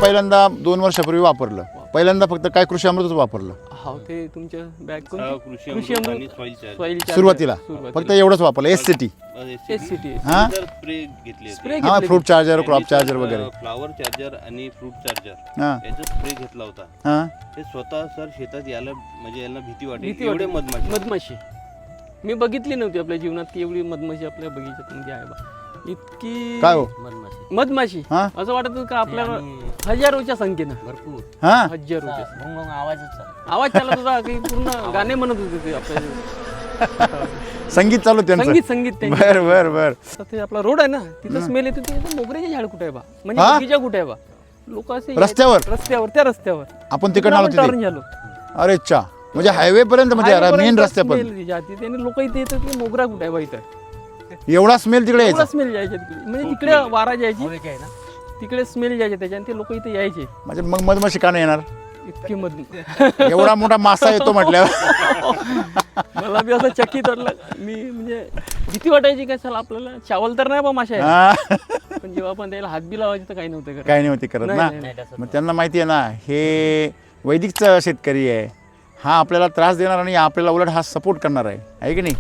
पहिल्यांदा 2 वर्षापूर्वी वापरलं. पहिल्यांदा फक्त काय कृषी अमृतच वापरलं. हो ते तुमच्या बॅग कृषी अमृत आणि सॉइल चार्जर सुरुवातीला फक्त एवढंच वापरलं. SCT SCT हां स्प्रे घेतले स्प्रे हां फ्रूट चार्जर क्रॉप चार्जर वगैरे फ्लावर चार्जर आणि फ्रूट चार्जर हां याचा स्प्रे घेतला होता. हां ते स्वतः सर शेतात यायला म्हणजे यांना भीती वाटली भीती एवढे वाटली. मधमाशी मधमाशी मी बघितली नव्हती आपल्या जीवनात की एवढी मधमाशी आपल्या बगीच्यात म्हणजे आहे बा. इतकी काय हो मधमाशी हां असं वाटत होतं का आपल्या हजारोच्या संख्येनं भरपूर हां हजारोच्या मग आवाजच चालू. आवाज चालत होता काही पूर्ण गाणे म्हणत होते ते आपल्या संगीत चालू त्यांचं. संगीत त्यांचं. बर बर बर. आता ते आपला रोड आहे ना तिथं स्मेल येते ते मोगऱ्याचे झाड कुठे आहे बा म्हणजे हा? बगीचा कुठे आहे बा लोक असे रस्त्यावर? त्या रस्त्यावर आपण तिकडनं आलो तिथे. टर्न झालो अरे चा म्हणजे हायवे पर्यंत म्हणजे मेन रस्त्यापर्यंत स्मेल जाते त्याने लोक इथे येतात की मोगरा कुठे आहे बा इथं एवढा स्मेल तिकडे एवढा यायचा. स्मेल जायचे तिकडे म्हणजे तिकडे वारा जायची हवेचे आहे ना. तिकडे स्मेल जायचे त्याच्याने ते लोक इथे यायचे म्हणजे मग मधमाशी का नाही येणार. इतकी मध एवढा मोठा मासा येतो म्हटल्यावर. मला बी असं चकित वाटलं मी म्हणजे भीती वाटायची काय चला आपल्याला चावल तर नाही बा माशा आहे हां. पण जेव्हा आपण त्याला हात बी लावायचे तर काही नव्हतं करत. काही नव्हती करत नाही, ना. नाही, मग त्यांना माहिती आहे ना हे वैदिकचा शेतकरी आहे. हा आपल्याला त्रास देणार आणि आपल्याला उलट हा सपोर्ट करणार आहे की नाही.